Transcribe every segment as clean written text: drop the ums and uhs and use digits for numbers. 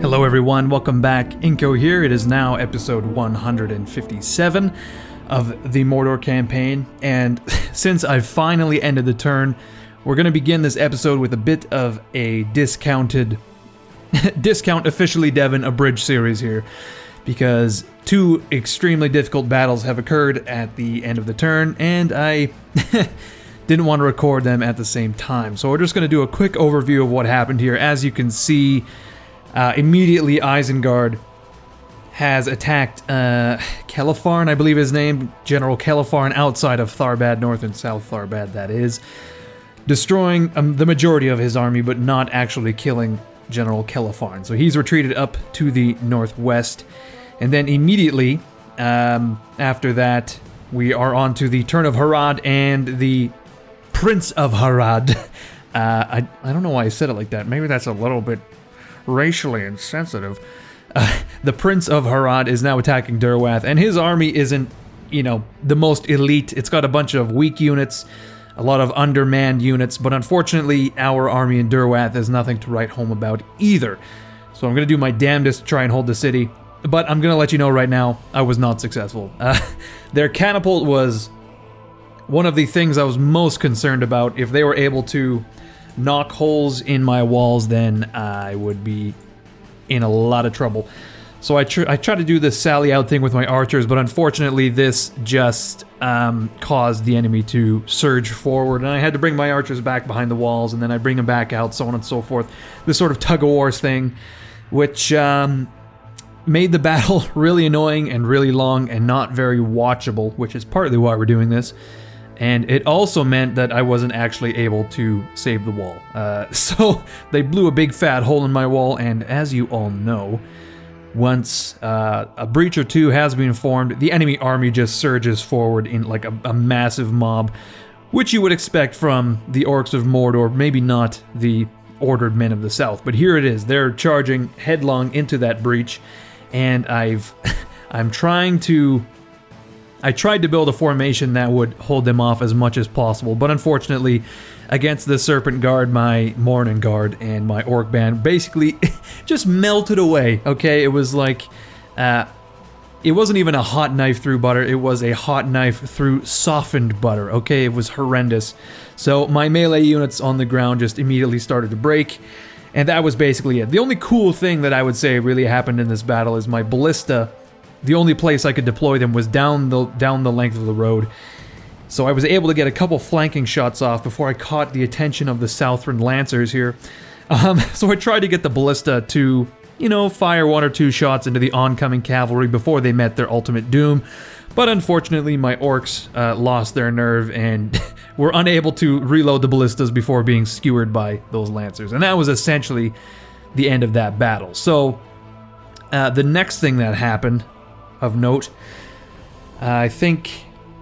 Hello everyone, welcome back. Inko here. It is now episode 157 of the Mordor campaign, and since I've finally ended the turn, we're going to begin this episode with a bit of a discount officially Devon abridged series here, because two extremely difficult battles have occurred at the end of the turn, and I didn't want to record them at the same time. So we're just going to do a quick overview of what happened here. As you can see, immediately Isengard has attacked Celefarn, I believe his name, General Celefarn, outside of Tharbad, north and south Tharbad that is, destroying the majority of his army, but not actually killing General Celefarn. So he's retreated up to the northwest, and then immediately after that, we are on to the turn of Harad and the Prince of Harad. I don't know why I said it like that. Maybe that's a little bit racially insensitive. The Prince of Harad is now attacking Durwath, and his army isn't, the most elite. It's got a bunch of weak units, a lot of undermanned units, but unfortunately our army in Durwath is nothing to write home about either. So I'm going to do my damnedest to try and hold the city, but I'm going to let you know right now, I was not successful. Their catapult was one of the things I was most concerned about. If they were able to knock holes in my walls, then I would be in a lot of trouble. So I try to do this sally out thing with my archers, but unfortunately this just caused the enemy to surge forward, and I had to bring my archers back behind the walls, and then I bring them back out, so on and so forth. This sort of tug-of-wars thing, which made the battle really annoying and really long and not very watchable, which is partly why we're doing this. And it also meant that I wasn't actually able to save the wall. So they blew a big fat hole in my wall, and as you all know, once a breach or two has been formed, the enemy army just surges forward in like a massive mob, which you would expect from the orcs of Mordor, maybe not the ordered men of the south, but here it is. They're charging headlong into that breach, and I tried to build a formation that would hold them off as much as possible, but unfortunately, against the Serpent Guard, my Morning Guard and my Orc Band basically just melted away, okay? It was like, it wasn't even a hot knife through butter, it was a hot knife through softened butter, okay? It was horrendous. So my melee units on the ground just immediately started to break, and that was basically it. The only cool thing that I would say really happened in this battle is my ballista. The only place I could deploy them was down the length of the road. So I was able to get a couple flanking shots off before I caught the attention of the Southron Lancers here. So I tried to get the ballista to, fire one or two shots into the oncoming cavalry before they met their ultimate doom. But unfortunately, my orcs lost their nerve and were unable to reload the ballistas before being skewered by those Lancers. And that was essentially the end of that battle. So the next thing that happened of note, I think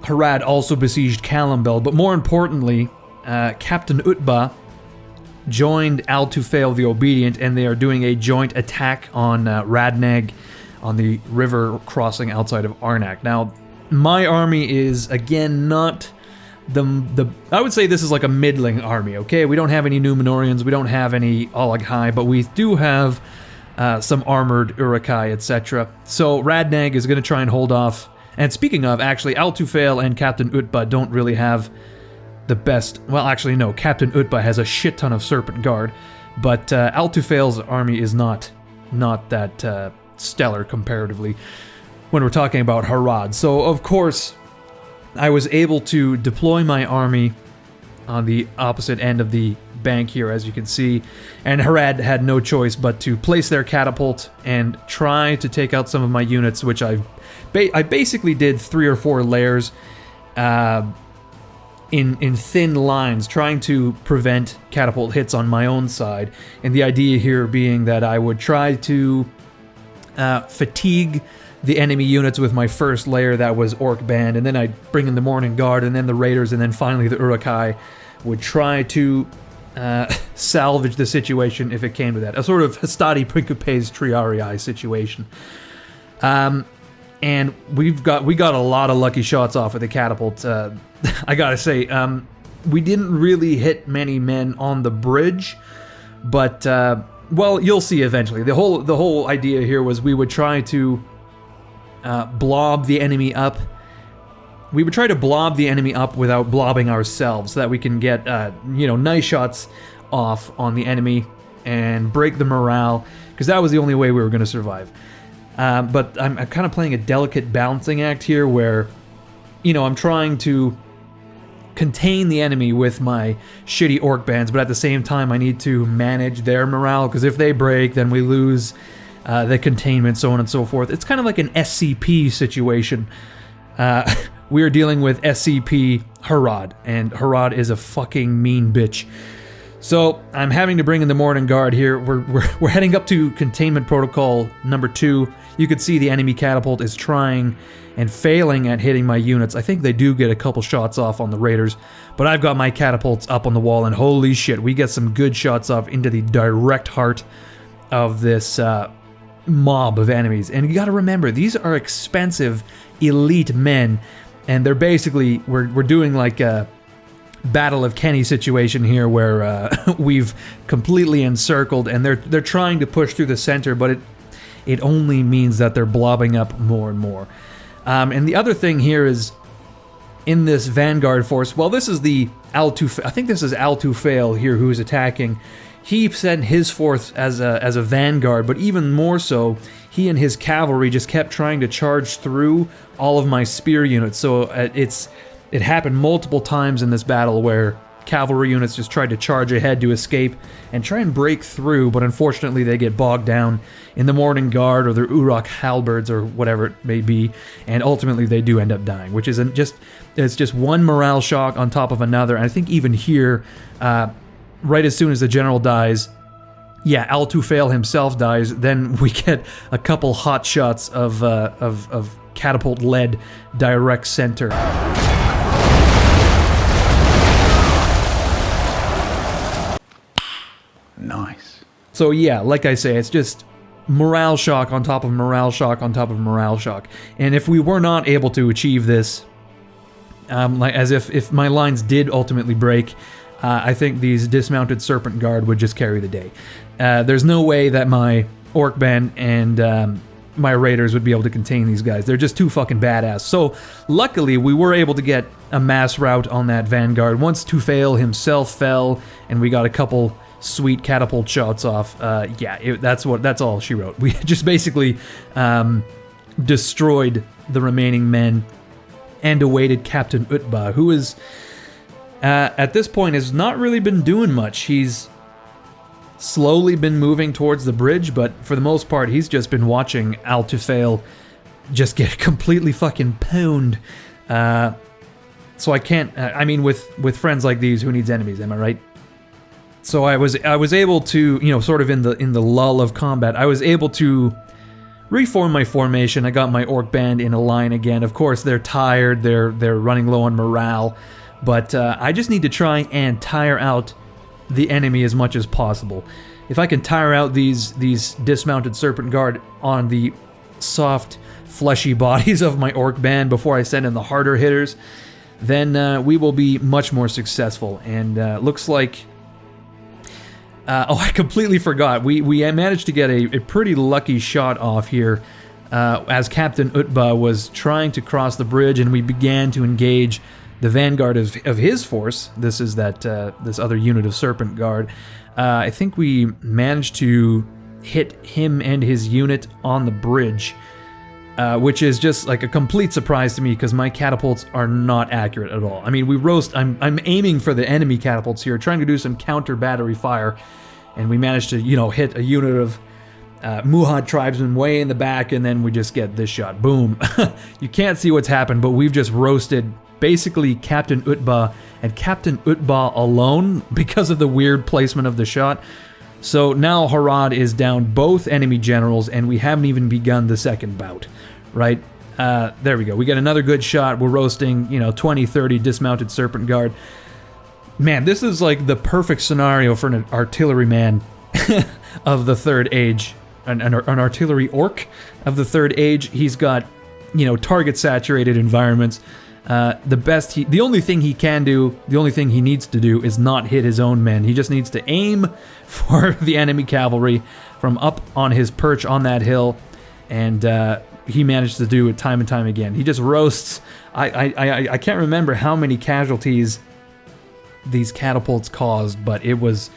Harad also besieged Calimbel, but more importantly, Captain Utba joined Altufail the Obedient, and they are doing a joint attack on Radneg on the river crossing outside of Arnak. Now, my army is, again, not I would say this is like a middling army, okay? We don't have any Númenóreans, we don't have any Olaghai, but we do have some armored Uruk-hai, etc. So Radneg is going to try and hold off. And speaking of, actually, Altufail and Captain Utba don't really have the best. Well, actually, no. Captain Utba has a shit ton of Serpent Guard, but Altufail's army is not that stellar comparatively when we're talking about Harad. So, of course, I was able to deploy my army on the opposite end of the bank here, as you can see, and Harad had no choice but to place their catapult and try to take out some of my units, which I basically did 3 or 4 layers in thin lines, trying to prevent catapult hits on my own side, and the idea here being that I would try to fatigue the enemy units with my first layer that was Orc Band, and then I'd bring in the Morning Guard, and then the Raiders, and then finally the Uruk-hai would try to salvage the situation if it came to that. A sort of Hastati Principes Triarii situation. And we got a lot of lucky shots off of the catapult. I gotta say, we didn't really hit many men on the bridge, but well, you'll see eventually. The whole idea here was we would try to blob the enemy up. We would try to blob the enemy up without blobbing ourselves, so that we can get nice shots off on the enemy and break the morale, because that was the only way we were going to survive. But I'm kind of playing a delicate balancing act here, where I'm trying to contain the enemy with my shitty orc bands, but at the same time I need to manage their morale, because if they break, then we lose the containment, so on and so forth. It's kind of like an SCP situation. We are dealing with SCP Harad, and Harad is a fucking mean bitch. So I'm having to bring in the Morning Guard here. We're heading up to containment protocol number 2. You could see the enemy catapult is trying and failing at hitting my units. I think they do get a couple shots off on the raiders, but I've got my catapults up on the wall, and holy shit, we get some good shots off into the direct heart of this mob of enemies. And you gotta remember, these are expensive, elite men, and they're basically, we're doing like a Battle of Kenny situation here, where we've completely encircled, and they're trying to push through the center, but it only means that they're blobbing up more and more. And the other thing here is, in this vanguard force, well, this is the I think this is Al-Tufail here who is attacking. He sent his force as a vanguard, but even more so, he and his cavalry just kept trying to charge through all of my spear units. So it happened multiple times in this battle where cavalry units just tried to charge ahead to escape and try and break through, but unfortunately they get bogged down in the Morning Guard or their Uruk halberds or whatever it may be, and ultimately they do end up dying, which is it's just one morale shock on top of another. And I think even here, right as soon as the general dies, yeah, Al-Tufail himself dies, then we get a couple hot shots of catapult-led direct center. Nice. So yeah, like I say, it's just morale shock on top of morale shock on top of morale shock. And if we were not able to achieve this, like as if my lines did ultimately break, I think these dismounted Serpent Guard would just carry the day. There's no way that my Orc Band and my Raiders would be able to contain these guys. They're just too fucking badass. So luckily, we were able to get a mass rout on that Vanguard. Once Tufail himself fell, and we got a couple sweet catapult shots off. That's all she wrote. We just basically destroyed the remaining men and awaited Captain Utba, who is at this point has not really been doing much. He's slowly been moving towards the bridge, but for the most part, he's just been watching Al-Tufail just get completely fucking pwned. So I can't. I mean, with friends like these, who needs enemies? Am I right? So I was able to, sort of in the lull of combat, I was able to reform my formation. I got my Orc Band in a line again. Of course, they're tired, they're running low on morale, but I just need to try and tire out the enemy as much as possible. If I can tire out these dismounted Serpent Guard on the soft, fleshy bodies of my Orc Band before I send in the harder hitters, then we will be much more successful. And looks like... I completely forgot. We managed to get a pretty lucky shot off here as Captain Utba was trying to cross the bridge, and we began to engage the vanguard of his force. This is this other unit of Serpent Guard. I think we managed to hit him and his unit on the bridge, which is just like a complete surprise to me because my catapults are not accurate at all. I mean, I'm aiming for the enemy catapults here, trying to do some counter battery fire, and we managed to, hit a unit of Muhad tribesmen way in the back, and then we just get this shot. Boom. You can't see what's happened, but we've just roasted basically Captain Utba and Captain Utba alone because of the weird placement of the shot. So now Harad is down both enemy generals, and we haven't even begun the second bout, right? There we go. We get another good shot. We're roasting, 20, 30 dismounted Serpent Guard. Man, this is like the perfect scenario for an artilleryman of the Third Age. An artillery orc of the Third Age. He's got, target-saturated environments. The only thing he can do, the only thing he needs to do is not hit his own men. He just needs to aim for the enemy cavalry from up on his perch on that hill, and he managed to do it time and time again. He just roasts. I can't remember how many casualties these catapults caused, but it was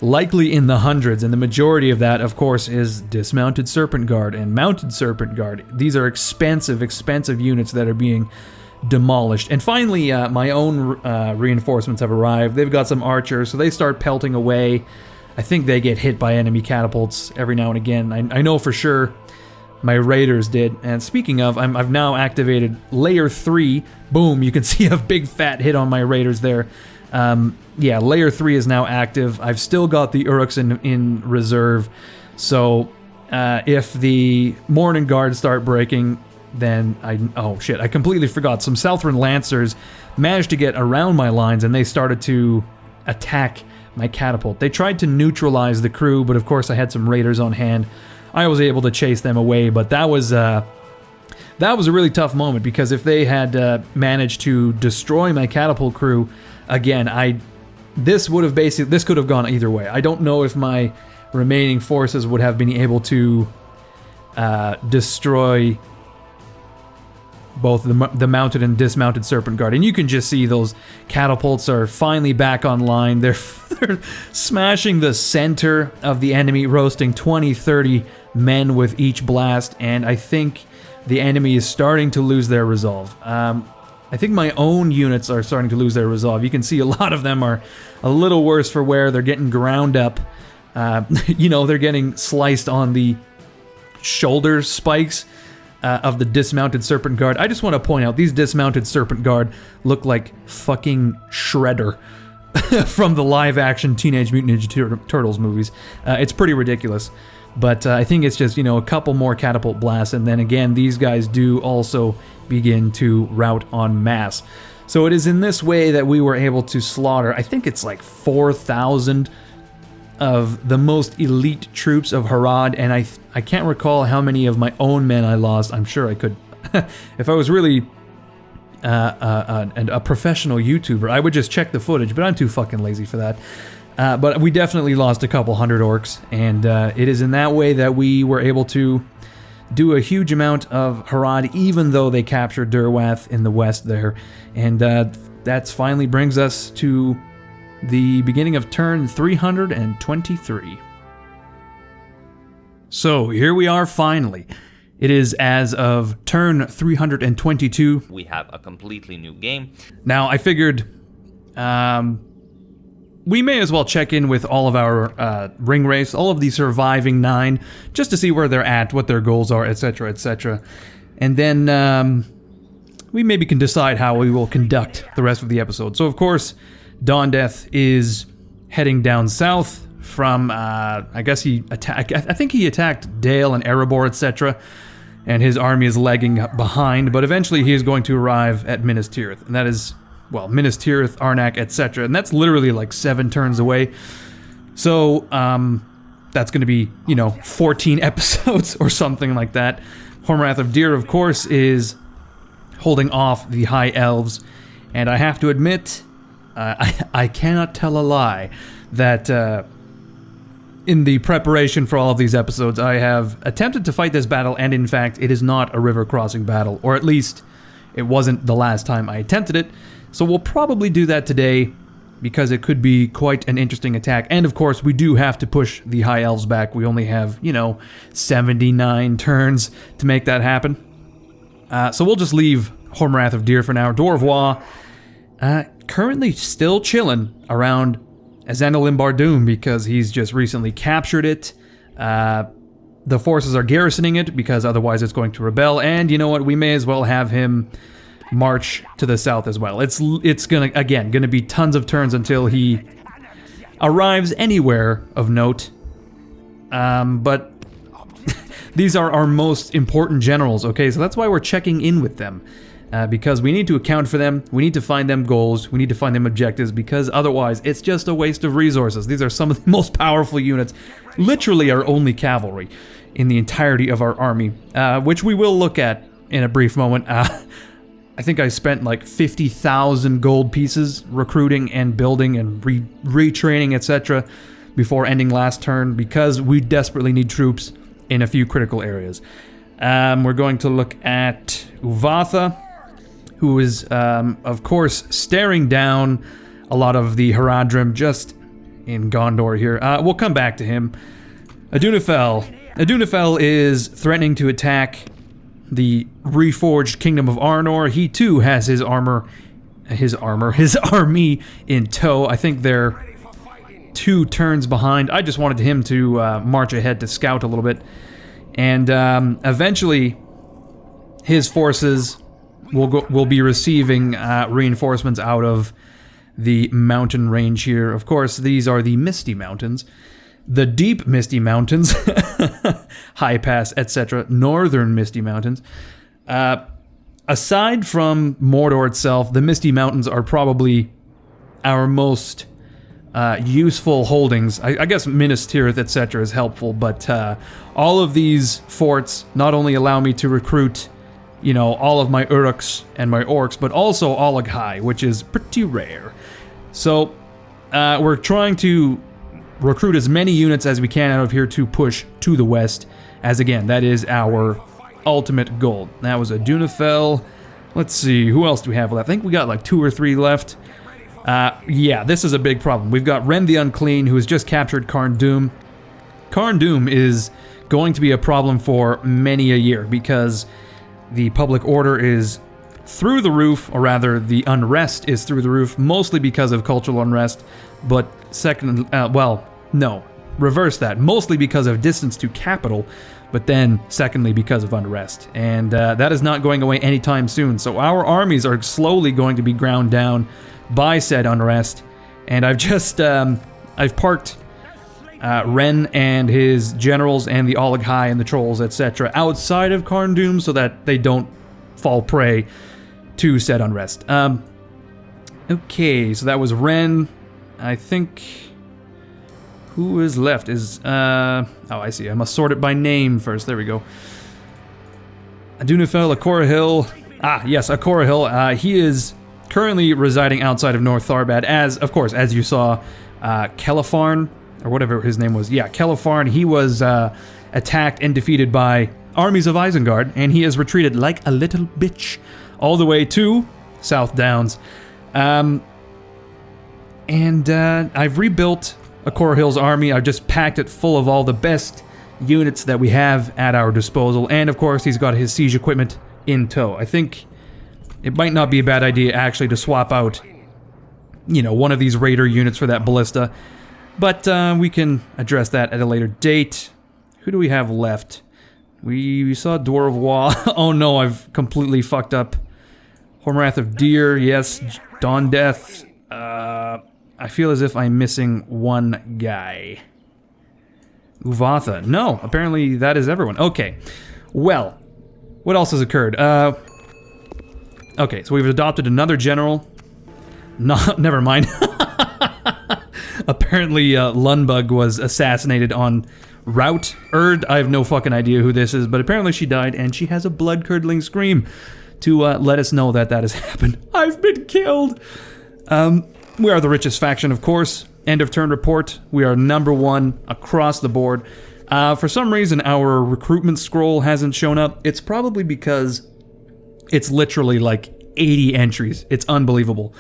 likely in the hundreds, and the majority of that, of course, is dismounted Serpent Guard and mounted Serpent Guard. These are expensive units that are being demolished. And finally, my own reinforcements have arrived. They've got some archers, so they start pelting away. I think they get hit by enemy catapults every now and again. I know for sure my raiders did. And speaking of, I've now activated layer 3. Boom, you can see a big fat hit on my raiders there. Yeah, layer 3 is now active. I've still got the Uruks in reserve. So if the Morning Guard start breaking, then oh shit, I completely forgot. Some Southron Lancers managed to get around my lines, and they started to attack my catapult. They tried to neutralize the crew, but of course I had some raiders on hand. I was able to chase them away, but that was a really tough moment, because if they had managed to destroy my catapult crew, again, this could have gone either way. I don't know if my remaining forces would have been able to destroy both the mounted and dismounted Serpent Guard. And you can just see those catapults are finally back online. They're smashing the center of the enemy, roasting 20-30 men with each blast, and I think the enemy is starting to lose their resolve. I think my own units are starting to lose their resolve. You can see a lot of them are a little worse for wear. They're getting ground up. They're getting sliced on the shoulder spikes of the dismounted Serpent Guard. I just want to point out, these dismounted Serpent Guard look like fucking Shredder from the live-action Teenage Mutant Ninja Turtles movies. It's pretty ridiculous. But I think it's just, a couple more catapult blasts, and then again, these guys do also begin to rout en masse. So it is in this way that we were able to slaughter, I think it's like 4,000 of the most elite troops of Harad, and I can't recall how many of my own men I lost. I'm sure I could. If I was really a professional YouTuber, I would just check the footage, but I'm too fucking lazy for that. But we definitely lost a couple hundred orcs, and it is in that way that we were able to do a huge amount of Harad, even though they captured Durwath in the west there. And that finally brings us to the beginning of turn 323. So here we are finally. It is as of turn 322. We have a completely new game. Now I figured we may as well check in with all of our ring race, all of the surviving 9, just to see where they're at, what their goals are, etc., etc. And then we maybe can decide how we will conduct the rest of the episode. So of course, Dawn Death is heading down south from, I guess I think he attacked Dale and Erebor, etc., and his army is lagging behind, but eventually he is going to arrive at Minas Tirith, and that is, well, Minas Tirith, Arnak, etc., and that's literally like 7 turns away. So, that's going to be, 14 episodes or something like that. Hormwrath of Deer, of course, is holding off the High Elves, and I have to admit, I cannot tell a lie that in the preparation for all of these episodes, I have attempted to fight this battle, and in fact, it is not a river crossing battle, or at least it wasn't the last time I attempted it. So we'll probably do that today, because it could be quite an interesting attack. And of course, we do have to push the High Elves back. We only have, 79 turns to make that happen. So we'll just leave Hormwrath of Deer for now. Dorvois, currently still chilling around Azanalim Bardoom, because he's just recently captured it. The forces are garrisoning it, because otherwise it's going to rebel. And you know what? We may as well have him march to the south as well. It's gonna be tons of turns until he arrives anywhere of note. But these are our most important generals, okay? So that's why we're checking in with them. Because we need to account for them, we need to find them goals, we need to find them objectives, because otherwise it's just a waste of resources. These are some of the most powerful units, literally our only cavalry in the entirety of our army, which we will look at in a brief moment. I think I spent like 50,000 gold pieces recruiting and building and retraining, etc. before ending last turn because we desperately need troops in a few critical areas. We're going to look at Uvatha, who is, of course, staring down a lot of the Haradrim just in Gondor here. We'll come back to him. Adunafel. Adunafel is threatening to attack the reforged Kingdom of Arnor. He too has his army in tow. I think they're 2 turns behind. I just wanted him to march ahead to scout a little bit. And eventually his forces will be receiving reinforcements out of the mountain range here. Of course, these are the Misty Mountains. The Deep Misty Mountains, High Pass, etc. Northern Misty Mountains. Aside from Mordor itself, the Misty Mountains are probably our most useful holdings. I guess Minas Tirith, etc. is helpful, but all of these forts not only allow me to recruit, you know, all of my Uruks and my Orcs, but also Olaghai, which is pretty rare. So we're trying to recruit as many units as we can out of here to push to the west, as again, that is our ultimate goal. That was Adunafel. Let's see, who else do we have left? I think we got like 2 or 3 left. Yeah, this is a big problem. We've got Ren the Unclean, who has just captured Carn Dûm. Carn Dûm is going to be a problem for many a year, because the public order is through the roof, or rather, the unrest is through the roof, mostly because of cultural unrest, but second, well, no, reverse that, mostly because of distance to capital, but then secondly because of unrest, and that is not going away anytime soon, so our armies are slowly going to be ground down by said unrest, and I've just, I've parked Ren and his generals and the Olaghai and the trolls, etc. outside of Carn Dûm so that they don't fall prey to said unrest. Okay, so that was Ren. I think... Who is left? Is, oh, I see. I must sort it by name first. There we go. Adunafel, Akorahil. Ah, yes, Akorahil. He is currently residing outside of North Tharbad, as, of course, as you saw, Kelefarn, or whatever his name was. Yeah, Kelefarn, he was attacked and defeated by armies of Isengard, and he has retreated like a little bitch all the way to South Downs. And I've rebuilt Akorahil's army. I've just packed it full of all the best units that we have at our disposal, and of course he's got his siege equipment in tow. I think it might not be a bad idea actually to swap out, you know, one of these raider units for that ballista, but we can address that at a later date. Who do we have left? We saw Dwarf Wall. Oh no, I've completely fucked up. Hormwrath of Deer, yes. Dawn Death. I feel as if I'm missing one guy. Uvatha. No, apparently that is everyone. Okay. Well, what else has occurred? Okay, so we've adopted another general. No, never mind. Apparently Lundbug was assassinated on Route Erd. I have no fucking idea who this is, but apparently she died, and she has a blood-curdling scream to let us know that that has happened. I've been killed! We are the richest faction, of course. End of turn report. We are #1 across the board. For some reason, our recruitment scroll hasn't shown up. It's probably because it's literally like 80 entries. It's unbelievable.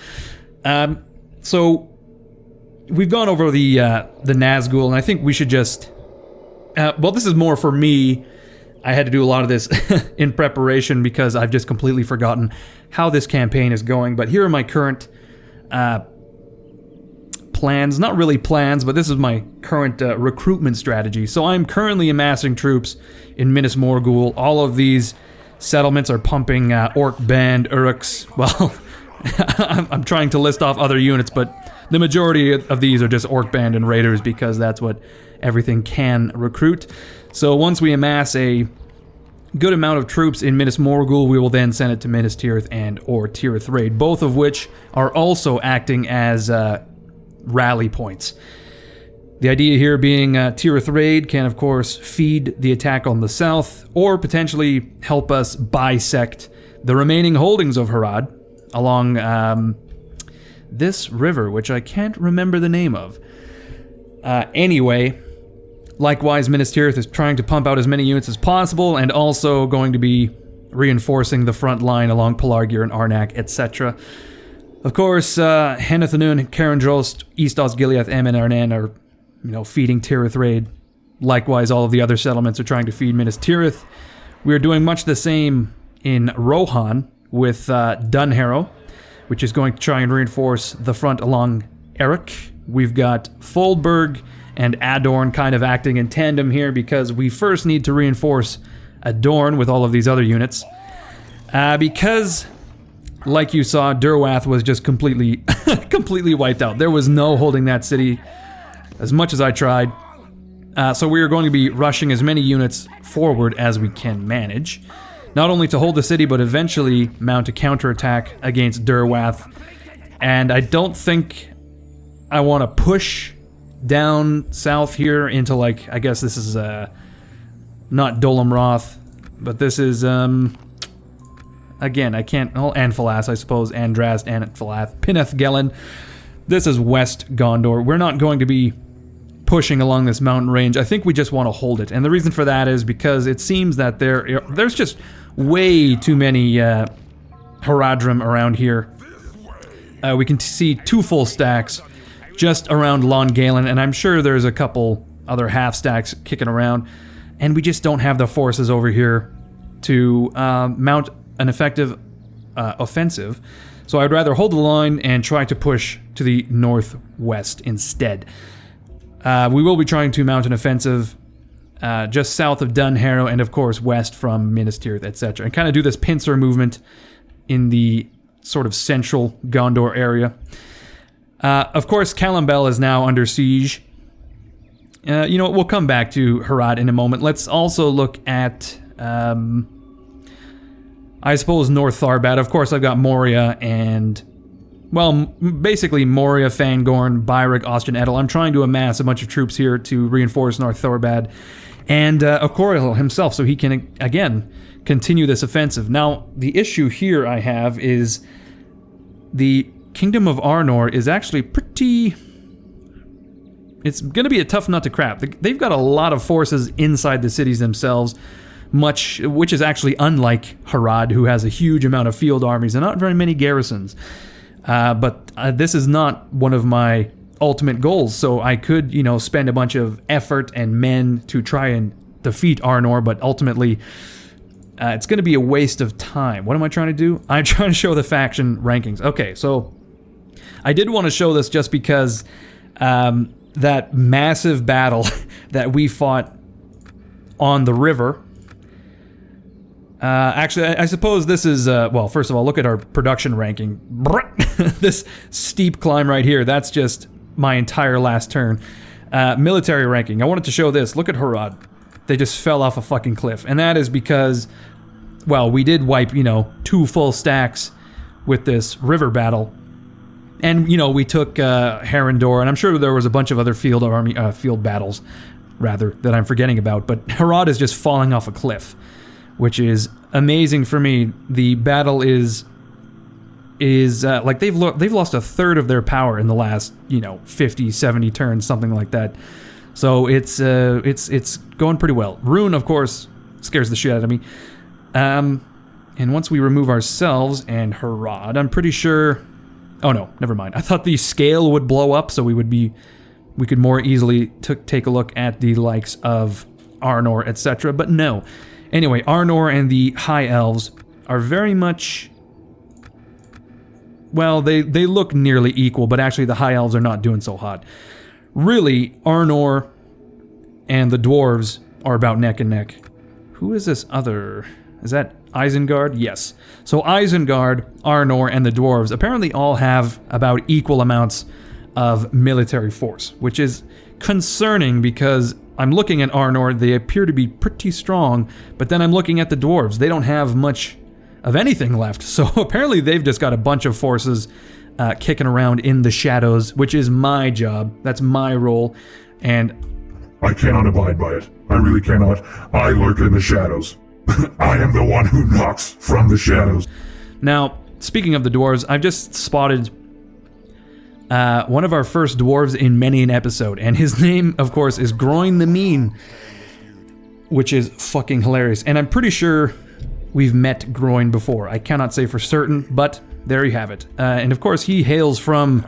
So we've gone over the Nazgul, and I think we should just... well, this is more for me. I had to do a lot of this in preparation because I've just completely forgotten how this campaign is going. But here are my current plans. Not really plans, but this is my current recruitment strategy. So I'm currently amassing troops in Minas Morgul. All of these settlements are pumping Orc Band, Uruks. Well, I'm trying to list off other units, but the majority of these are just Orc Band and Raiders because that's what everything can recruit. So once we amass a good amount of troops in Minas Morgul, we will then send it to Minas Tirith and or Tirith Raid, both of which are also acting as rally points. The idea here being Tirith Raid can of course feed the attack on the south, or potentially help us bisect the remaining holdings of Harad along this river, which I can't remember the name of. Anyway, likewise, Minas Tirith is trying to pump out as many units as possible, and also going to be reinforcing the front line along Pelargir and Arnak, etc. Of course, Henathanun, Carandrost, East Osgiliath, Em, and Arnan are, feeding Tirith Raid. Likewise, all of the other settlements are trying to feed Minas Tirith. We're doing much the same in Rohan with Dunharrow, which is going to try and reinforce the front along Eric. We've got Foldberg and Adorn kind of acting in tandem here because we first need to reinforce Adorn with all of these other units. Because, like you saw, Durwath was just completely wiped out. There was no holding that city as much as I tried. So we are going to be rushing as many units forward as we can manage. Not only to hold the city, but eventually mount a counterattack against Durwath. And I don't think I want to push down south here into, I guess this is, not Dolamroth, but this is, again, I can't, Anfalas, I suppose, Andrast, Anfalas, Pineth Gelen. This is West Gondor. We're not going to be pushing along this mountain range. I think we just want to hold it. And the reason for that is because it seems that there's just way too many Haradrim around here. We can see 2 full stacks just around Lon Galen, and I'm sure there's a couple other half stacks kicking around, and we just don't have the forces over here to mount an effective offensive. So I'd rather hold the line and try to push to the northwest instead. We will be trying to mount an offensive just south of Dunharrow and, of course, west from Minas Tirith, etc. And kind of do this pincer movement in the sort of central Gondor area. Of course, Callambel is now under siege. We'll come back to Harad in a moment. Let's also look at, I suppose, North Tharbad. Of course, I've got Moria and, basically Moria, Fangorn, Byrek, Osten Edel. I'm trying to amass a bunch of troops here to reinforce North Tharbad. And Okoril himself, so he can, again, continue this offensive. Now, the issue here I have is the Kingdom of Arnor is actually pretty... It's going to be a tough nut to crack. They've got a lot of forces inside the cities themselves, which is actually unlike Harad, who has a huge amount of field armies and not very many garrisons. But this is not one of my ultimate goals, so I could, spend a bunch of effort and men to try and defeat Arnor, but ultimately it's going to be a waste of time. What am I trying to do? I'm trying to show the faction rankings. Okay, so I did want to show this just because that massive battle that we fought on the river. Actually, I suppose this is, first of all, look at our production ranking. This steep climb right here, that's just my entire last turn. Military ranking, I wanted to show this. Look at Harad. They just fell off a fucking cliff. And that is because, we did wipe, 2 full stacks with this river battle. And, we took Harandor, and I'm sure there was a bunch of other field battles, that I'm forgetting about. But Harad is just falling off a cliff, which is amazing for me. The battle is they've lost a third of their power in the last 50, 70 turns, something like that. So it's going pretty well. Rune, of course, scares the shit out of me. And once we remove ourselves and Harad, I'm pretty sure. Oh no, never mind. I thought the scale would blow up, so we could more easily take a look at the likes of Arnor, etc. But no. Anyway, Arnor and the High Elves are very much... they look nearly equal, but actually the High Elves are not doing so hot. Really, Arnor and the Dwarves are about neck and neck. Who is this other... Is that Isengard? Yes. So Isengard, Arnor, and the Dwarves apparently all have about equal amounts of military force, which is concerning because I'm looking at Arnor, they appear to be pretty strong, but then I'm looking at the Dwarves. They don't have much of anything left, so apparently they've just got a bunch of forces kicking around in the shadows, which is my job. That's my role, and... I cannot abide by it. I really cannot. I lurk in the shadows. I am the one who knocks from the shadows. Now, speaking of the dwarves, I've just spotted one of our first dwarves in many an episode, and his name, of course, is Groin the Mean, which is fucking hilarious. And I'm pretty sure we've met Groin before. I cannot say for certain, but there you have it. And of course, he hails from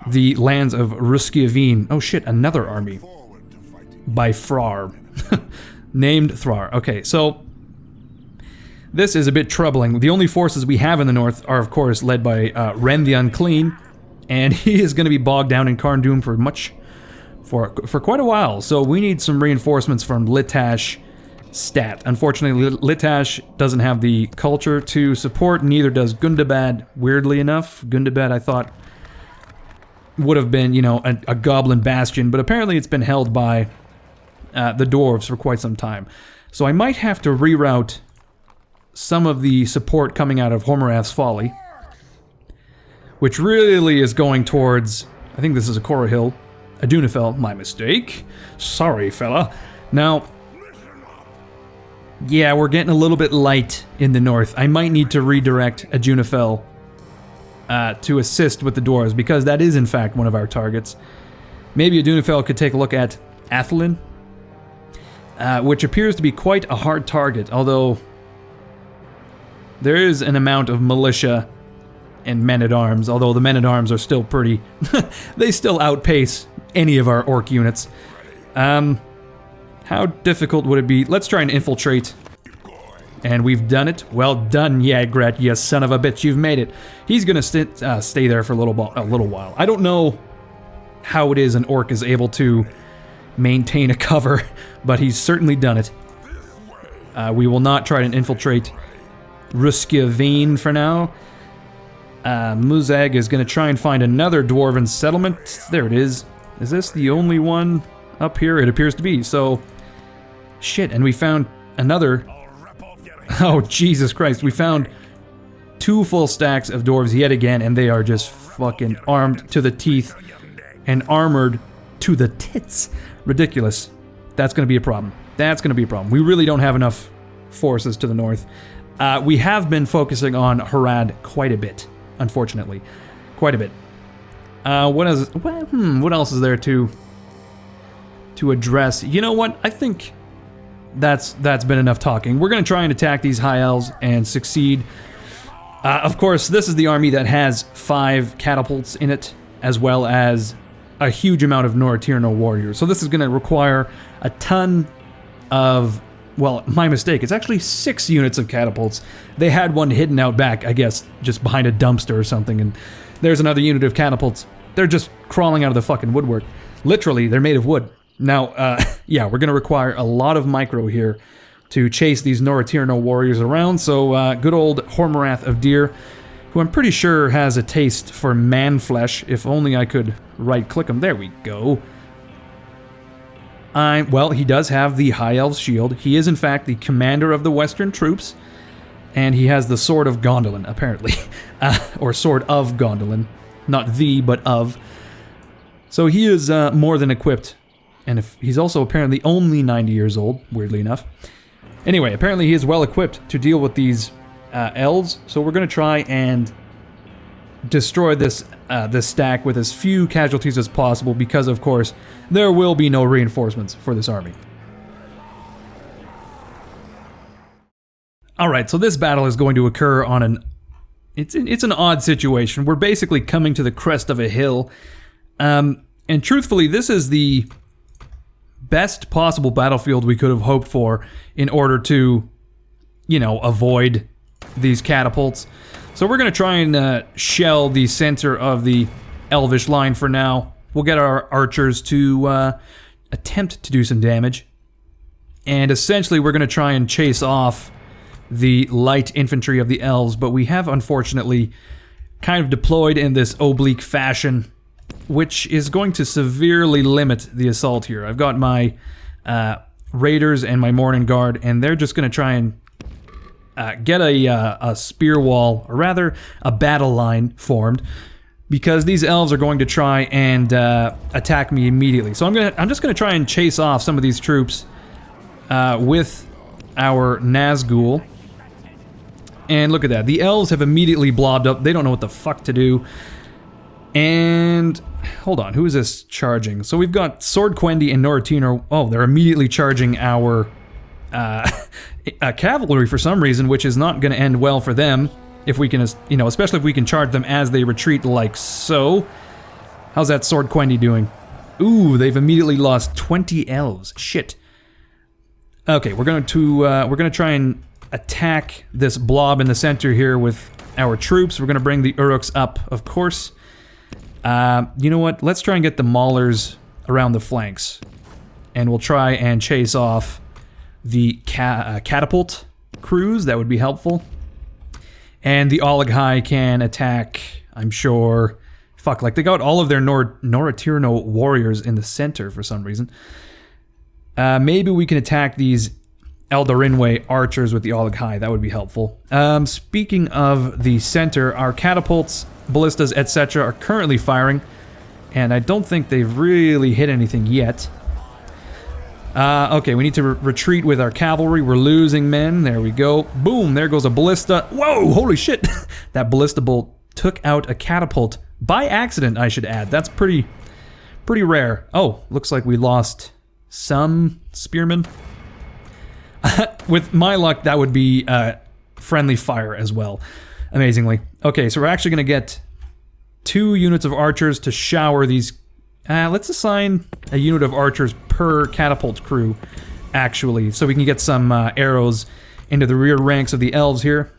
the lands of Ruskiaveen. Oh shit, another army. By Thrar. Named Thrar. Okay, so this is a bit troubling. The only forces we have in the north are, of course, led by Ren the Unclean, and he is going to be bogged down in Karn Doom for quite a while. So we need some reinforcements from Litash Stat. Unfortunately, Litash doesn't have the culture to support, neither does Gundabad, weirdly enough. Gundabad, I thought, would have been, you know, a goblin bastion, but apparently it's been held by the dwarves for quite some time. So I might have to reroute some of the support coming out of Hormorath's Folly, which really is going towards, I think this is a Korra Hill, Adunafel, my mistake. Sorry, fella. Now, yeah, we're getting a little bit light in the north. I might need to redirect Adunafel to assist with the dwarves, because that is in fact one of our targets. Maybe Adunafel could take a look at Athelin, which appears to be quite a hard target, although there is an amount of militia and men-at-arms, although the men-at-arms are still pretty... they still outpace any of our orc units. How difficult would it be? Let's try and infiltrate. And we've done it. Well done, Yagrat, you son of a bitch, you've made it. He's gonna stay there for a little while. I don't know how it is an orc is able to maintain a cover, but he's certainly done it. We will not try to infiltrate Ruskiaveen for now. Muzag is going to try and find another dwarven settlement. There it is. Is this the only one up here? It appears to be. So, shit, and we found another... Oh, Jesus Christ. We found 2 full stacks of dwarves yet again, and they are just fucking armed to the teeth and armored to the tits. Ridiculous. That's going to be a problem. That's going to be a problem. We really don't have enough forces to the north. We have been focusing on Harad quite a bit, unfortunately. Quite a bit. What else is there to address? You know what? I think that's been enough talking. We're going to try and attack these High Elves and succeed. Of course, this is the army that has 5 catapults in it, as well as a huge amount of Noratirno warriors. So this is going to require a ton of... Well, my mistake. It's actually 6 units of catapults. They had one hidden out back, I guess, just behind a dumpster or something, and there's another unit of catapults. They're just crawling out of the fucking woodwork. Literally, they're made of wood. Now, yeah, we're going to require a lot of micro here to chase these Noratirno warriors around, so good old Hormorath of Deer, who I'm pretty sure has a taste for man flesh. If only I could right-click him. There we go. Well, he does have the High Elves shield. He is, in fact, the commander of the Western troops, and he has the Sword of Gondolin, apparently. Or Sword of Gondolin. Not the, but of. So he is more than equipped, and he's also apparently only 90 years old, weirdly enough. Anyway, apparently he is well equipped to deal with these elves, so we're going to try and destroy this stack with as few casualties as possible, because of course there will be no reinforcements for this army. Alright, so this battle is going to occur on an... It's an odd situation. We're basically coming to the crest of a hill, and truthfully this is the best possible battlefield we could have hoped for in order to, you know, avoid these catapults. So we're going to try and shell the center of the Elvish line for now. We'll get our archers to attempt to do some damage. And essentially we're going to try and chase off the light infantry of the elves, but we have unfortunately kind of deployed in this oblique fashion, which is going to severely limit the assault here. I've got my raiders and my Morning Guard, and they're just going to try and get a spear wall, or rather a battle line formed, because these elves are going to try and attack me immediately. So I'm just going to try and chase off some of these troops with our Nazgul. And look at that. The elves have immediately blobbed up. They don't know what the fuck to do. And hold on, who is this charging? So we've got Sword Quendi and Noratino. Oh, they're immediately charging our cavalry for some reason, which is not going to end well for them. If we can, you know, especially if we can charge them as they retreat like so. How's that Sword Quendi doing? Ooh, they've immediately lost 20 elves. Shit. Okay, we're going to try and attack this blob in the center here with our troops. We're going to bring the Uruks up, of course. You know what? Let's try and get the Maulers around the flanks. And we'll try and chase off the catapult crews. That would be helpful. And the Olaghai can attack, I'm sure... Fuck, like they got all of their Noratirno warriors in the center for some reason. Maybe we can attack these Eldarinwe archers with the Olaghai. That would be helpful. Speaking of the center, our catapults, ballistas, etc. are currently firing, and I don't think they've really hit anything yet. Okay, we need to retreat with our cavalry. We're losing men. There we go. Boom, there goes a ballista. Whoa, holy shit. That ballista bolt took out a catapult by accident, I should add. That's pretty rare. Oh, looks like we lost some spearmen. With my luck, that would be friendly fire as well, amazingly. Okay, so we're actually going to get 2 units of archers to shower these. Let's assign a unit of archers per catapult crew, actually, so we can get some arrows into the rear ranks of the elves here.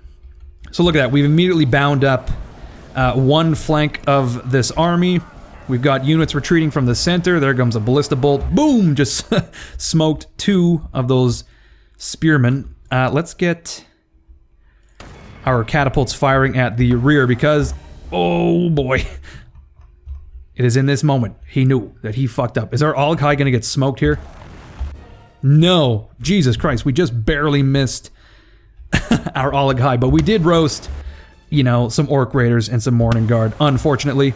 So look at that. We've immediately bound up one flank of this army. We've got units retreating from the center. There comes a ballista bolt. Boom! Just smoked 2 of those spearmen. Let's get our catapults firing at the rear because, oh boy, it is in this moment he knew that he fucked up. Is our Olaghai gonna get smoked here? No, Jesus Christ, we just barely missed our Olaghai, but we did roast, you know, some Orc Raiders and some Morning Guard, unfortunately.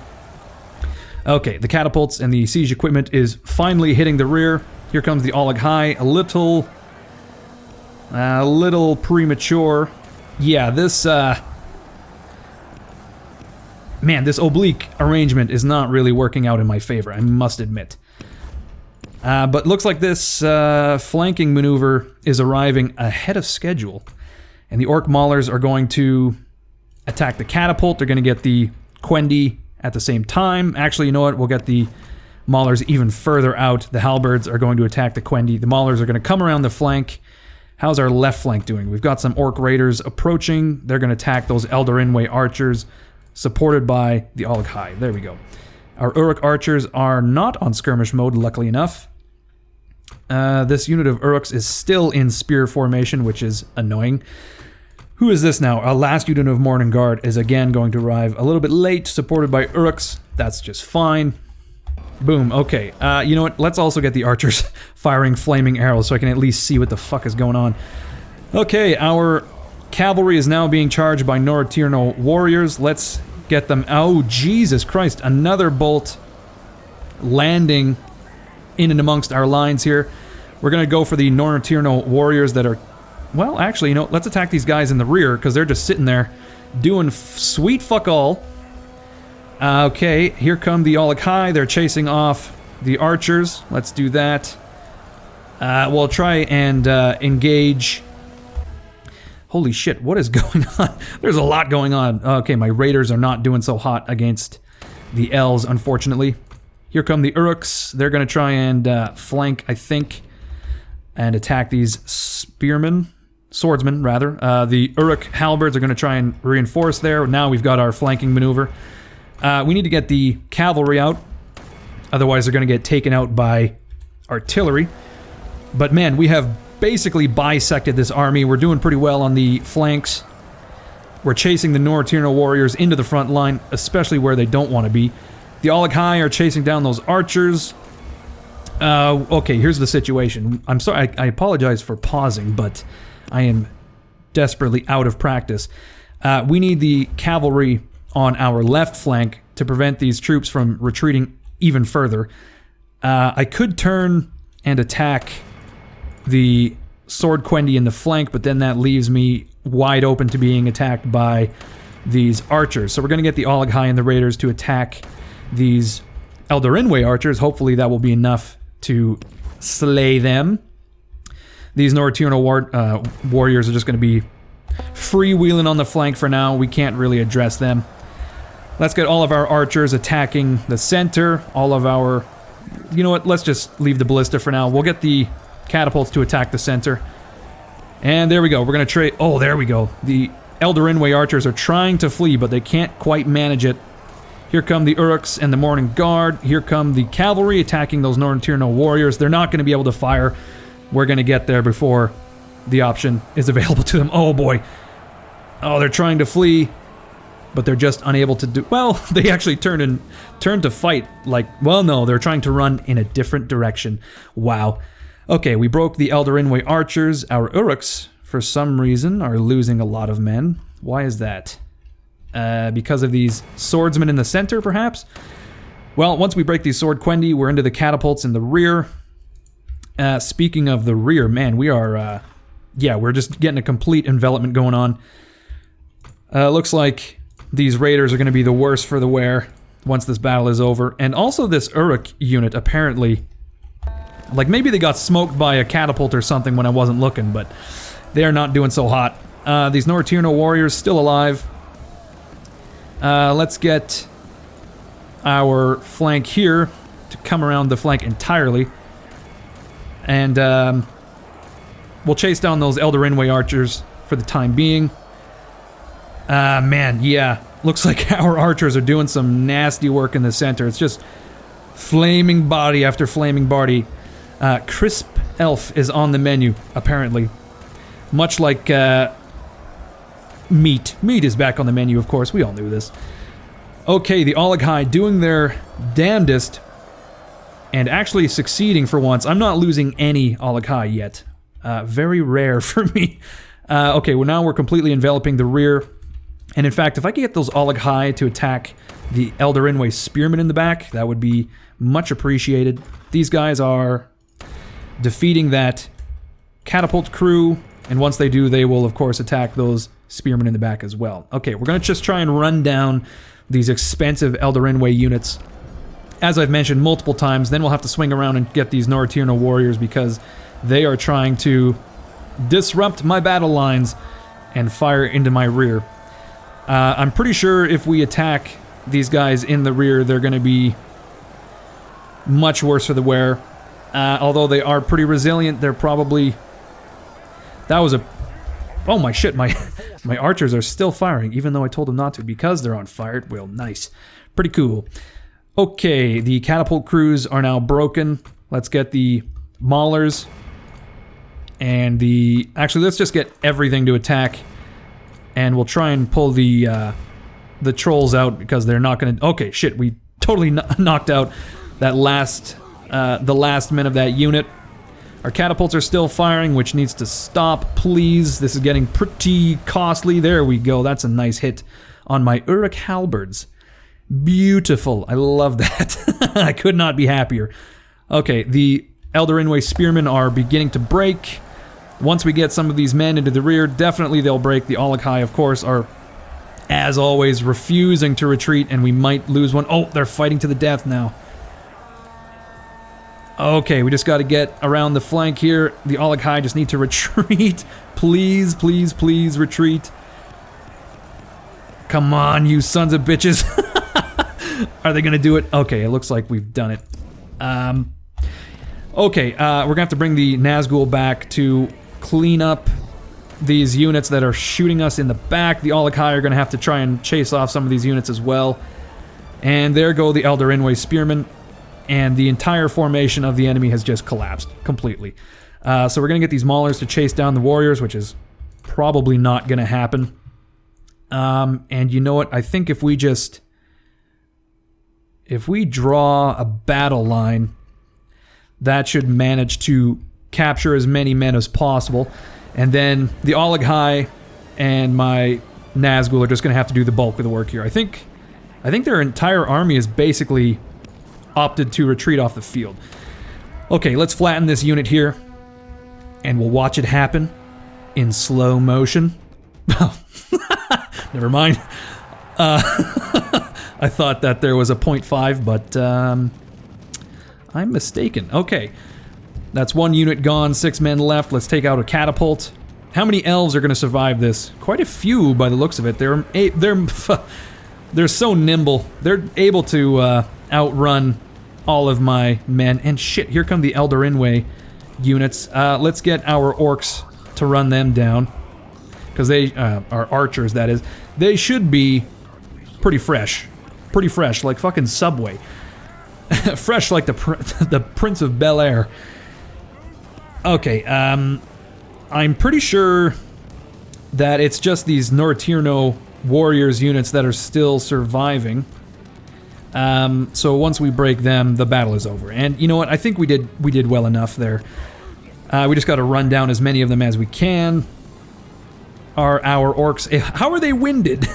Okay, the catapults and the siege equipment is finally hitting the rear. Here comes the Olaghai, a little premature. Yeah, this, man, this oblique arrangement is not really working out in my favor, I must admit. But looks like this flanking maneuver is arriving ahead of schedule. And the Orc Maulers are going to attack the catapult. They're going to get the Quendi at the same time. Actually, you know what? We'll get the Maulers even further out. The Halberds are going to attack the Quendi. The Maulers are going to come around the flank. How's our left flank doing? We've got some Orc Raiders approaching. They're going to attack those Eldarinwe archers, supported by the Olaghai. There we go. Our Uruk archers are not on skirmish mode, luckily enough. This unit of Uruks is still in spear formation, which is annoying. Who is this now? Our last unit of Morning Guard is again going to arrive a little bit late, supported by Uruks. That's just fine. Boom, okay. You know what? Let's also get the archers firing flaming arrows so I can at least see what the fuck is going on. Okay, our cavalry is now being charged by Noratirno warriors. Let's get them... Oh, Jesus Christ. Another bolt landing in and amongst our lines here. We're going to go for the Noratirno warriors that are... Well, actually, you know, let's attack these guys in the rear because they're just sitting there doing sweet fuck all. Okay, here come the Olaghai. They're chasing off the archers. Let's do that. We'll try and engage... Holy shit, what is going on? There's a lot going on. Okay, my raiders are not doing so hot against the elves, unfortunately. Here come the Uruks. They're going to try and flank, I think, and attack these swordsmen, rather. The Uruk halberds are going to try and reinforce there. Now we've got our flanking maneuver. We need to get the cavalry out. Otherwise, they're going to get taken out by artillery. But man, we have basically bisected this army. We're doing pretty well on the flanks. We're chasing the Noratirno warriors into the front line, especially where they don't want to be. The Olaghai are chasing down those archers. Okay, here's the situation. I'm sorry, I apologize for pausing, but I am desperately out of practice. We need the cavalry on our left flank to prevent these troops from retreating even further. I could turn and attack the Sword Quendi in the flank, but then that leaves me wide open to being attacked by these archers. So we're going to get the Olaghai and the Raiders to attack these Eldarinwe archers. Hopefully that will be enough to slay them. These Nordturnal warriors are just going to be freewheeling on the flank for now. We can't really address them. Let's get all of our archers attacking the center. All of our... You know what? Let's just leave the ballista for now. We'll get the catapults to attack the center. And there we go. We're going to trade... Oh, there we go. The Eldarinwe archers are trying to flee, but they can't quite manage it. Here come the Uruks and the Morning Guard. Here come the cavalry attacking those Nordturnal warriors. They're not going to be able to fire. We're going to get there before the option is available to them. Oh, boy. Oh, they're trying to flee, but they're just unable to do... Well, they actually turned to fight. Like, well, no, they're trying to run in a different direction. Wow. Okay, we broke the Eldarinwe archers. Our Uruks, for some reason, are losing a lot of men. Why is that? Because of these swordsmen in the center, perhaps? Well, once we break these Sword Quendi, we're into the catapults in the rear. Speaking of the rear, man, we are... yeah, we're just getting a complete envelopment going on. Looks like these raiders are going to be the worst for the wear once this battle is over. And also this Uruk unit, apparently... Like, maybe they got smoked by a catapult or something when I wasn't looking, but they're not doing so hot. These Nordturnal warriors still alive. Let's get our flank here to come around the flank entirely. And we'll chase down those Eldarinwe archers for the time being. Man, yeah. Looks like our archers are doing some nasty work in the center. It's just flaming body after flaming body. Crisp Elf is on the menu, apparently. Much like meat. Meat is back on the menu, of course. We all knew this. Okay, the Olaghai doing their damnedest and actually succeeding for once. I'm not losing any Olaghai yet. Very rare for me. Okay, well now we're completely enveloping the rear. And in fact, if I could get those Olaghai to attack the Eldarinwe spearmen in the back, that would be much appreciated. These guys are defeating that catapult crew, and once they do, they will, of course, attack those spearmen in the back as well. Okay, we're going to just try and run down these expensive Eldarinwe units, as I've mentioned multiple times. Then we'll have to swing around and get these Nordturnal warriors because they are trying to disrupt my battle lines and fire into my rear. I'm pretty sure if we attack these guys in the rear, they're going to be much worse for the wear. Although they are pretty resilient, they're probably... That was a... Oh my shit, my archers are still firing, even though I told them not to, because they're on fire. Well, nice. Pretty cool. Okay, the catapult crews are now broken. Let's get the maulers. And the... Actually, let's just get everything to attack. And we'll try and pull the trolls out, because they're not going to... Okay, shit, we totally knocked out that last... the last men of that unit. Our catapults are still firing, which needs to stop, please. This is getting pretty costly. There we go. That's a nice hit on my Uruk halberds. Beautiful. I love that. I could not be happier. Okay, the Eldarinwe spearmen are beginning to break. Once we get some of these men into the rear, definitely they'll break. The Olaghai, of course, are, as always, refusing to retreat, and we might lose one. Oh, they're fighting to the death now. Okay, we just got to get around the flank here. The Olaghai just need to retreat. Please, please, please retreat. Come on, you sons of bitches. Are they going to do it? Okay, it looks like we've done it. Okay, we're going to have to bring the Nazgul back to clean up these units that are shooting us in the back. The Olaghai are going to have to try and chase off some of these units as well. And there go the Eldarinwe spearmen. And the entire formation of the enemy has just collapsed completely. So we're going to get these maulers to chase down the warriors, which is probably not going to happen. And you know what? I think if we draw a battle line, that should manage to capture as many men as possible. And then the Olaghai and my Nazgul are just going to have to do the bulk of the work here. I think their entire army is basically opted to retreat off the field. Okay, let's flatten this unit here. and we'll watch it happen in slow motion. Oh, never mind. I thought that there was a 0.5, but I'm mistaken. Okay, that's 1 unit gone, 6 men left. Let's take out a catapult. How many elves are going to survive this? Quite a few by the looks of it. They're so nimble. They're able to outrun all of my men. And shit, here come the Eldarinway units. Let's get our orcs to run them down. Because they are archers, that is. They should be pretty fresh. Pretty fresh, like fucking Subway. Fresh like the Prince of Bel-Air. Okay, I'm pretty sure that it's just these Nortirno warriors units that are still surviving. So once we break them, the battle is over. And you know what? I think we did well enough there. We just got to run down as many of them as we can. Are our orcs... How are they winded?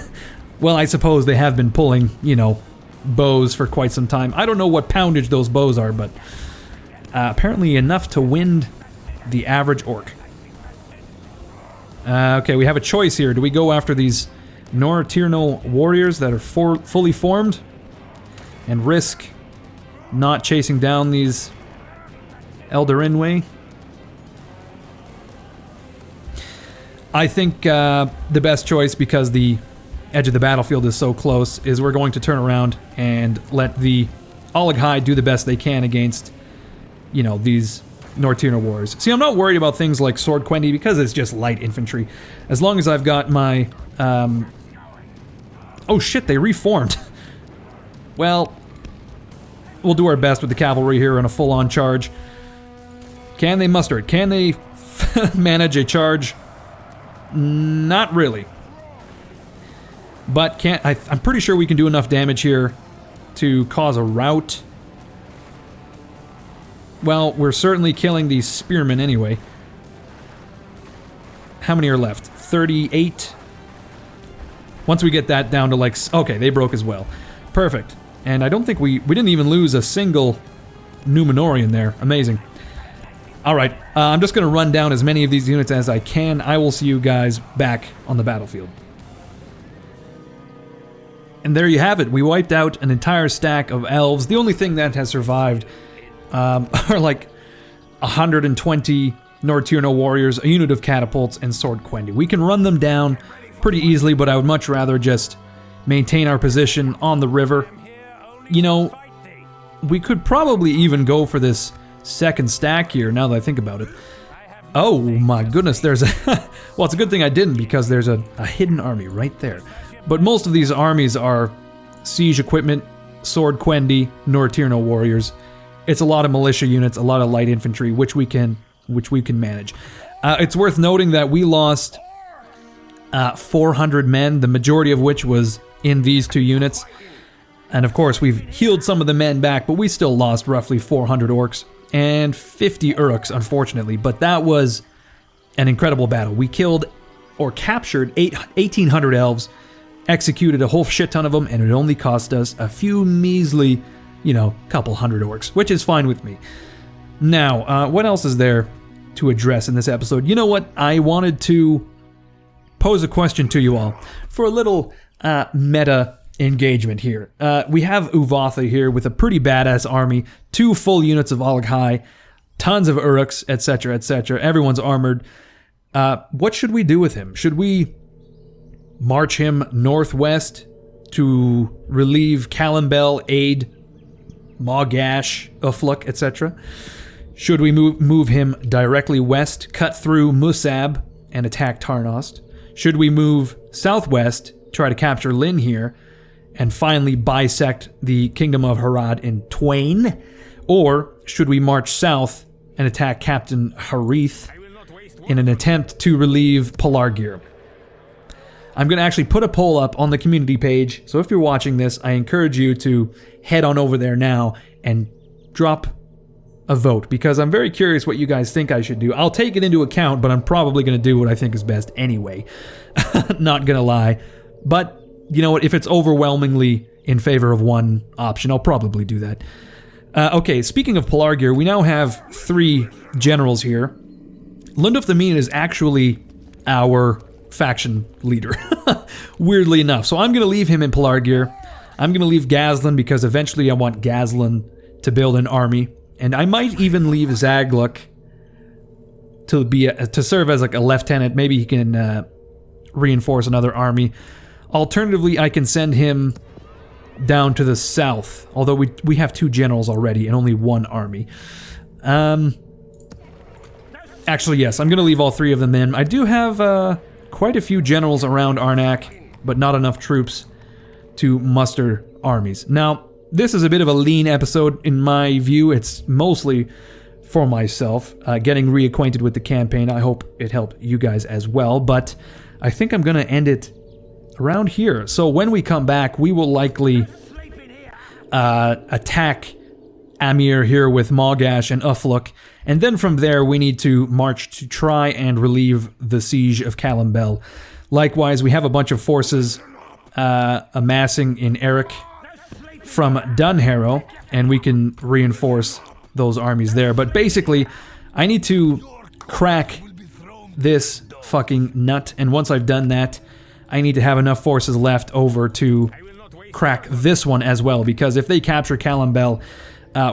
Well, I suppose they have been pulling, you know, bows for quite some time. I don't know what poundage those bows are, but apparently enough to wind the average orc. Okay, we have a choice here. Do we go after these Nortirno warriors that are fully formed and risk not chasing down these Eldarinway? I think the best choice, because the edge of the battlefield is so close, is we're going to turn around and let the Olaghai do the best they can against, you know, these Nortirno warriors. See, I'm not worried about things like Sword Quendi because it's just light infantry. As long as I've got my... Oh shit, they reformed. Well, we'll do our best with the cavalry here on a full-on charge. Can they muster it? Can they manage a charge? Not really. But I'm pretty sure we can do enough damage here to cause a rout. Well, we're certainly killing these spearmen anyway. How many are left? 38? Once we get that down to like... Okay, they broke as well. Perfect. And I don't think we didn't even lose a single Numenorian there. Amazing. Alright, I'm just going to run down as many of these units as I can. I will see you guys back on the battlefield. And there you have it. We wiped out an entire stack of elves. The only thing that has survived are like 120 Nortirno warriors, a unit of catapults, and Sword Quendi. We can run them down pretty easily, but I would much rather just maintain our position on the river. You know, we could probably even go for this second stack here, now that I think about it. Oh my goodness, there's a... Well, it's a good thing I didn't, because there's a hidden army right there. But most of these armies are siege equipment, Sword Quendi, Nortirno warriors. It's a lot of militia units, a lot of light infantry, which we can manage. It's worth noting that we lost 400 men, the majority of which was in these two units. And of course, we've healed some of the men back, but we still lost roughly 400 orcs and 50 uruks, unfortunately. But that was an incredible battle. We killed or captured 1,800 elves, executed a whole shit ton of them, and it only cost us a few measly, you know, couple hundred orcs, which is fine with me. Now, what else is there to address in this episode? You know what? I wanted to pose a question to you all for a little meta engagement here. We have Uvatha here with a pretty badass army, 2 full units of Olaghai, tons of uruks, etc., etc. Everyone's armored. What should we do with him? Should we march him northwest to relieve Calimbel, aid Mogash, Ufluk, etc.? Should we move him directly west, cut through Musab, and attack Tarnost? Should we move southwest, try to capture Lynn here, and finally bisect the Kingdom of Harad in twain? Or should we march south and attack Captain Harith in an attempt to relieve Pelargir? I'm going to actually put a poll up on the community page, so if you're watching this, I encourage you to head on over there now and drop a vote, because I'm very curious what you guys think I should do. I'll take it into account, but I'm probably going to do what I think is best anyway. Not going to lie. But you know what, if it's overwhelmingly in favor of one option, I'll probably do that. Okay, speaking of Pelargir, we now have 3 generals here. Lundulf the Mean is actually our faction leader, weirdly enough. So I'm going to leave him in Pelargir. I'm going to leave Gazlan because eventually I want Gazlan to build an army. And I might even leave Zagluk to serve as like a lieutenant. Maybe he can reinforce another army. Alternatively, I can send him down to the south, although we have 2 generals already and only 1 army. Actually, yes, I'm going to leave all 3 of them in. I do have quite a few generals around Arnak, but not enough troops to muster armies. Now, this is a bit of a lean episode in my view. It's mostly for myself, getting reacquainted with the campaign. I hope it helped you guys as well, but I think I'm going to end it around here. So when we come back, we will likely attack Amir here with Mogash and Ufluk, and then from there we need to march to try and relieve the siege of Calimbel. Likewise, we have a bunch of forces amassing in Eric from Dunharrow, and we can reinforce those armies there. But basically, I need to crack this fucking nut, and once I've done that, I need to have enough forces left over to crack this one as well, because if they capture Calimbel,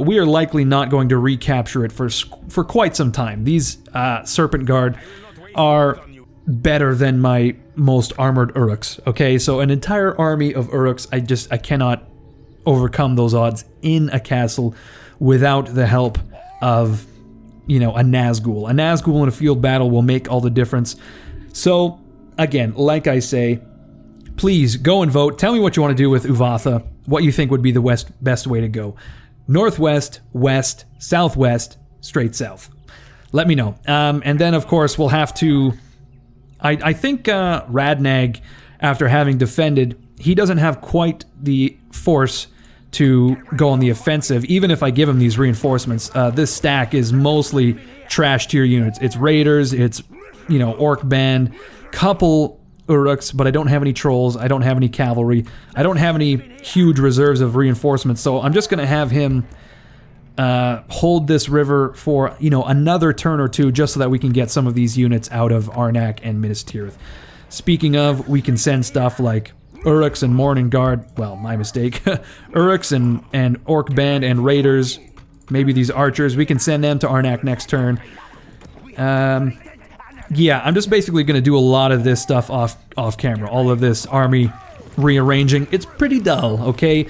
we are likely not going to recapture it for quite some time. These Serpent Guard are better than my most armored Uruks, okay? So an entire army of Uruks, I cannot overcome those odds in a castle without the help of, you know, a Nazgul. A Nazgul in a field battle will make all the difference. So, again, like I say, please go and vote. Tell me what you want to do with Uvatha, what you think would be the best way to go. Northwest, west, southwest, straight south. Let me know. And then, of course, we'll have to... I think Radnag, after having defended, he doesn't have quite the force to go on the offensive, even if I give him these reinforcements. This stack is mostly trash tier units. It's raiders, it's, you know, orc band, couple Uruks, but I don't have any trolls, I don't have any cavalry, I don't have any huge reserves of reinforcements, so I'm just going to have him hold this river for, you know, another turn or two, just so that we can get some of these units out of Arnak and Minas Tirith. Speaking of, we can send stuff like Uruks and Morning Guard, well, my mistake, Uruks and Orc Band and Raiders, maybe these archers, we can send them to Arnak next turn. Yeah, I'm just basically going to do a lot of this stuff off camera, all of this army rearranging. It's pretty dull, okay?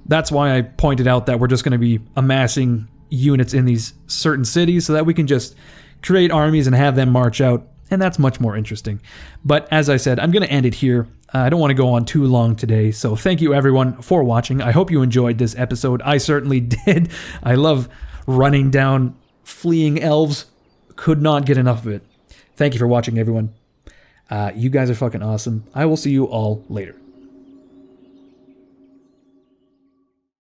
That's why I pointed out that we're just going to be amassing units in these certain cities so that we can just create armies and have them march out, and that's much more interesting. But as I said, I'm going to end it here. I don't want to go on too long today, so thank you everyone for watching. I hope you enjoyed this episode. I certainly did. I love running down fleeing elves. Could not get enough of it. Thank you for watching, everyone. You guys are fucking awesome. I will see you all later.